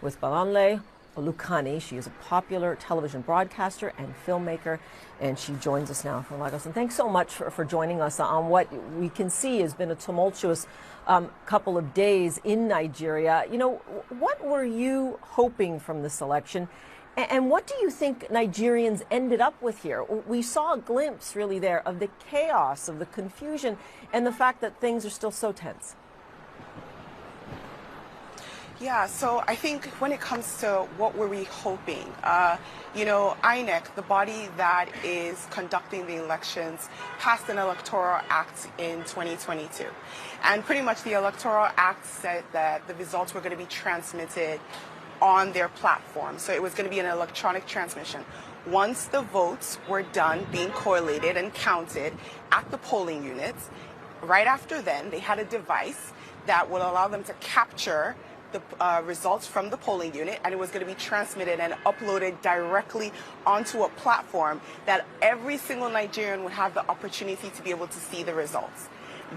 with Balanle Olukani. She is a popular television broadcaster and filmmaker, and she joins us now from Lagos. And thanks so much for joining us on what we can see has been a tumultuous couple of days in Nigeria. You know, what were you hoping from this election? And what do you think Nigerians ended up with here? We saw a glimpse, really, there of the chaos, of the confusion, and the fact that things are still so tense. Yeah, so I think when it comes to what were we hoping, you know, INEC, the body that is conducting the elections, passed an electoral act in 2022. And pretty much the electoral act said that the results were going to be transmitted on their platform. So it was going to be an electronic transmission. Once the votes were done being correlated and counted at the polling units, right after then, they had a device that would allow them to capture the results from the polling unit, and it was going to be transmitted and uploaded directly onto a platform that every single Nigerian would have the opportunity to be able to see the results.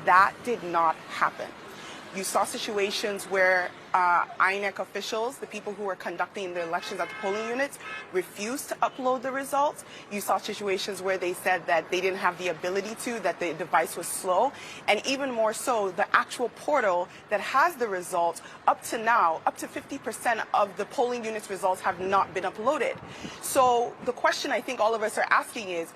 That did not happen. You saw situations where INEC officials, the people who were conducting the elections at the polling units, refused to upload the results. You saw situations where they said that they didn't have the ability to, that the device was slow. And even more so, the actual portal that has the results, up to now, up to 50% of the polling units' results have not been uploaded. So the question I think all of us are asking is,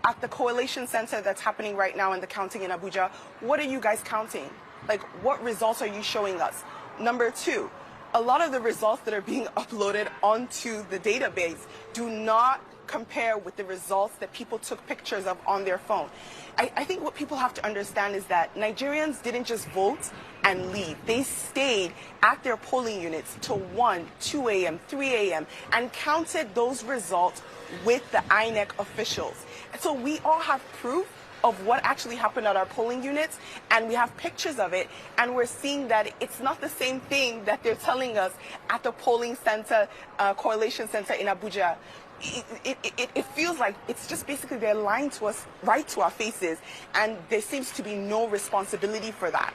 at the coalition center that's happening right now in the counting in Abuja, what are you guys counting? Like, what results are you showing us? Number two, a lot of the results that are being uploaded onto the database do not compare with the results that people took pictures of on their phone. I think what people have to understand is that Nigerians didn't just vote and leave. They stayed at their polling units till 1, 2 a.m., 3 a.m. and counted those results with the INEC officials. So we all have proof of what actually happened at our polling units, and we have pictures of it, and we're seeing that it's not the same thing that they're telling us at the polling center, correlation center in Abuja. It feels like it's just basically they're lying to us right to our faces, and there seems to be no responsibility for that.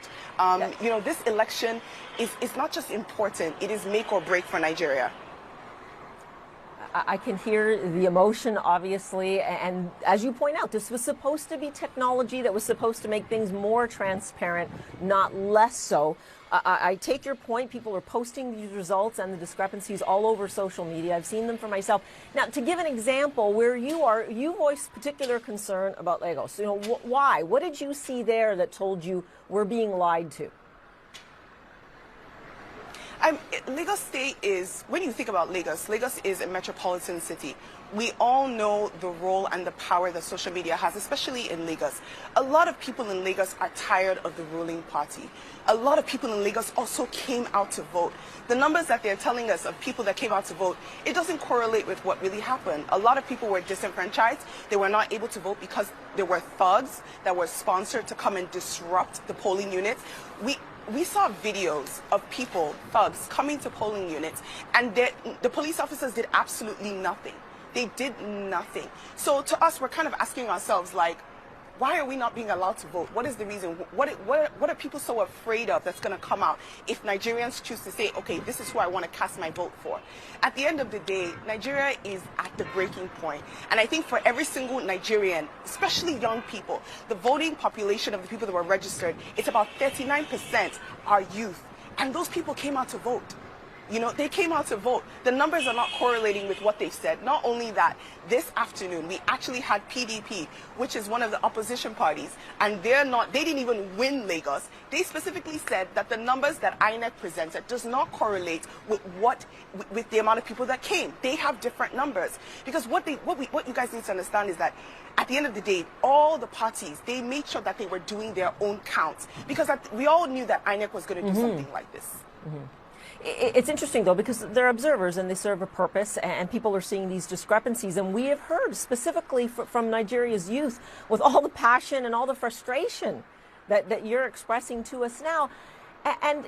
You know, this election is not just important, it is make or break for Nigeria. I can hear the emotion, obviously, and as you point out, this was supposed to be technology that was supposed to make things more transparent, not less so. I take your point. People are posting these results and the discrepancies all over social media. I've seen them for myself. Now, to give an example, where you are, you voiced particular concern about Lagos. You know, why? What did you see there that told you we're being lied to? Lagos State is, when you think about Lagos, Lagos is a metropolitan city. We all know the role and the power that social media has, especially in Lagos. A lot of people in Lagos are tired of the ruling party. A lot of people in Lagos also came out to vote. The numbers that they're telling us of people that came out to vote, it doesn't correlate with what really happened. A lot of people were disenfranchised. They were not able to vote because there were thugs that were sponsored to come and disrupt the polling units. We saw videos of people, thugs, coming to polling units, and the police officers did absolutely nothing. They did nothing. So to us, we're kind of asking ourselves, like, why are we not being allowed to vote? What is the reason? What are people so afraid of that's going to come out if Nigerians choose to say, okay, this is who I want to cast my vote for? At the end of the day, Nigeria is at the breaking point. And I think for every single Nigerian, especially young people, the voting population of the people that were registered, it's about 39% are youth. And those people came out to vote. You know, they came out to vote. The numbers are not correlating with what they've said. Not only that, this afternoon we actually had PDP, which is one of the opposition parties, and they didn't even win Lagos. They specifically said that the numbers that INEC presented does not correlate with the amount of people that came. They have different numbers. Because what you guys need to understand is that at the end of the day, all the parties, they made sure that they were doing their own counts, because we all knew that INEC was going to do something like this. It's interesting, though, because they're observers and they serve a purpose, and people are seeing these discrepancies. And we have heard specifically from Nigeria's youth, with all the passion and all the frustration that you're expressing to us now. And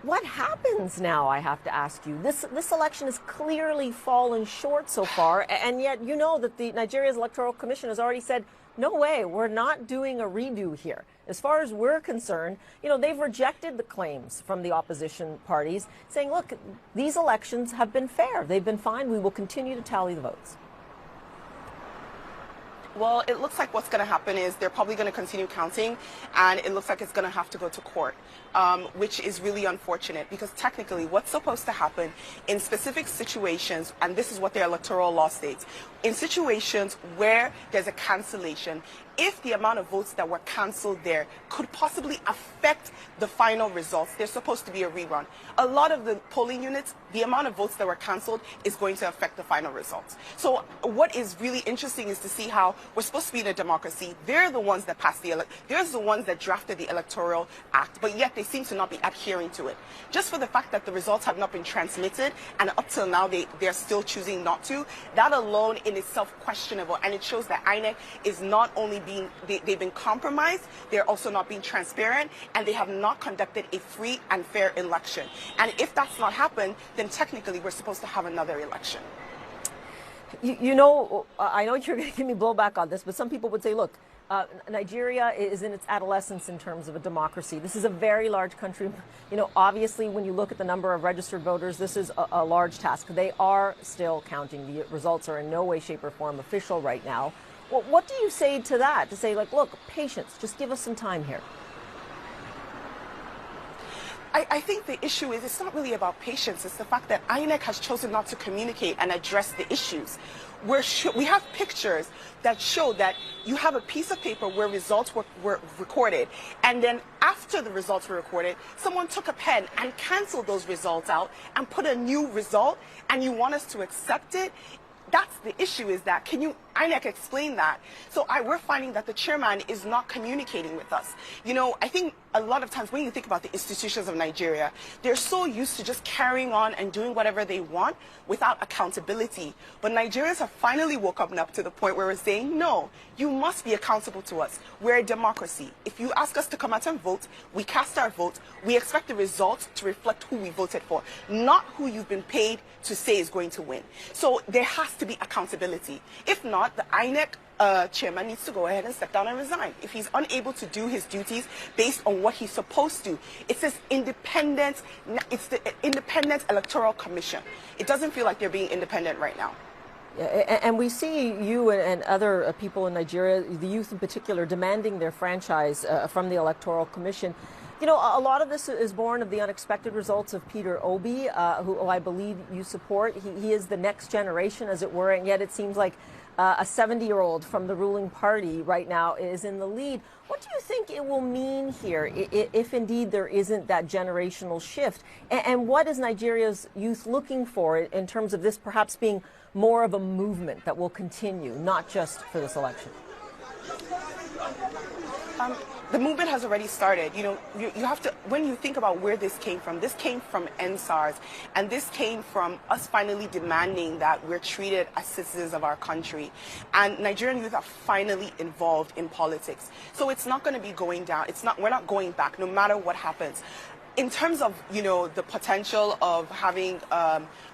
what happens now, I have to ask you? This election has clearly fallen short so far, and yet you know that the Nigeria's Electoral Commission has already said no way, we're not doing a redo here. As far as we're concerned, they've rejected the claims from the opposition parties saying, look, these elections have been fair. They've been fine. We will continue to tally the votes. Well, it looks like what's going to happen is they're probably going to continue counting, and it looks like it's going to have to go to court, which is really unfortunate because technically what's supposed to happen in specific situations, and this is what their electoral law states, in situations where there's a cancellation, if the amount of votes that were canceled there could possibly affect the final results, there's supposed to be a rerun. A lot of the polling units, the amount of votes that were canceled is going to affect the final results. So what is really interesting is to see how we're supposed to be in a democracy. They're the ones that passed they're the ones that drafted the Electoral Act, but yet they seem to not be adhering to it. Just for the fact that the results have not been transmitted, and up till now they're still choosing not to, that alone in itself questionable, and it shows that INEC is not only they've been compromised, they're also not being transparent, and they have not conducted a free and fair election. And if that's not happened, then technically we're supposed to have another election. I know you're going to give me blowback on this, but some people would say, look, Nigeria is in its adolescence in terms of a democracy. This is a very large country. Obviously, when you look at the number of registered voters, this is a large task. They are still counting. The results are in no way, shape, or form official right now. Well, what do you say to that? To say, like, look, patience, just give us some time here. I think the issue is it's not really about patience. It's the fact that INEC has chosen not to communicate and address the issues. We have pictures that show that you have a piece of paper where results were recorded, and then after the results were recorded, someone took a pen and canceled those results out and put a new result, and you want us to accept it? That's the issue, is that INEC explain that? So we're finding that the chairman is not communicating with us. I think a lot of times when you think about the institutions of Nigeria, they're so used to just carrying on and doing whatever they want without accountability. But Nigerians have finally woken up to the point where we're saying, no, you must be accountable to us. We're a democracy. If you ask us to come out and vote, we cast our vote. We expect the results to reflect who we voted for, not who you've been paid to say is going to win. So there has to be accountability. If not, the INEC chairman needs to go ahead and step down and resign. If he's unable to do his duties based on what he's supposed to, it's the Independent Electoral Commission. It doesn't feel like they're being independent right now. And we see you and other people in Nigeria, the youth in particular, demanding their franchise from the Electoral Commission. A lot of this is born of the unexpected results of Peter Obi, who I believe you support. He is the next generation, as it were, and yet it seems like a 70-year-old from the ruling party right now is in the lead. What do you think it will mean here if indeed there isn't that generational shift? And what is Nigeria's youth looking for in terms of this perhaps being more of a movement that will continue, not just for this election? The movement has already started. You have to, when you think about where this came from EndSARS, and this came from us finally demanding that we're treated as citizens of our country. And Nigerian youth are finally involved in politics. So it's not going to be going down. We're not going back, no matter what happens. In terms of, the potential of having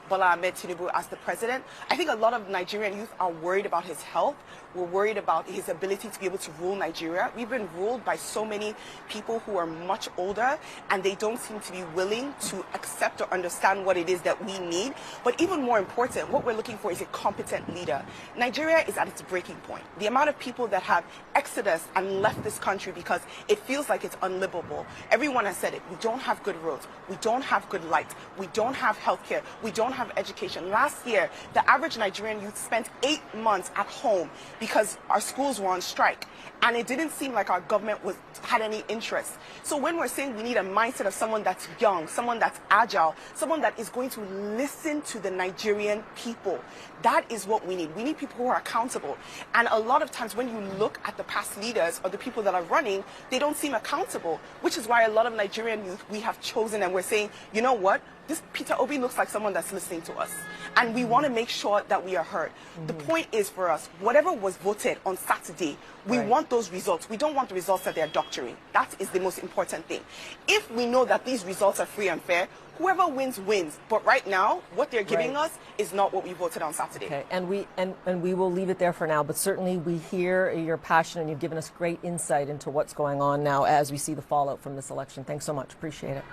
Bola Ahmed Tinubu as the president, I think a lot of Nigerian youth are worried about his health. We're worried about his ability to be able to rule Nigeria. We've been ruled by so many people who are much older, and they don't seem to be willing to accept or understand what it is that we need. But even more important, what we're looking for is a competent leader. Nigeria is at its breaking point. The amount of people that have exodus and left this country because it feels like it's unlivable. Everyone has said it. We don't have good roads. We don't have good light. We don't have healthcare. We don't have education. Last year, the average Nigerian youth spent 8 months at home because our schools were on strike, and it didn't seem like our government had any interest. So when we're saying we need a mindset of someone that's young, someone that's agile, someone that is going to listen to the Nigerian people, that is what we need. We need people who are accountable. And a lot of times when you look at the past leaders or the people that are running, they don't seem accountable, which is why a lot of Nigerian youth we have chosen, and we're saying, you know what? This Peter Obi looks like someone that's listening. listening to us. And we want to make sure that we are heard. The point is for us, whatever was voted on Saturday, we want those results. We don't want the results that they're doctoring. That is the most important thing. If we know that these results are free and fair, whoever wins, wins. But right now, what they're giving us is not what we voted on Saturday. Okay, and we will leave it there for now, but certainly we hear your passion, and you've given us great insight into what's going on now as we see the fallout from this election. Thanks so much. Appreciate it.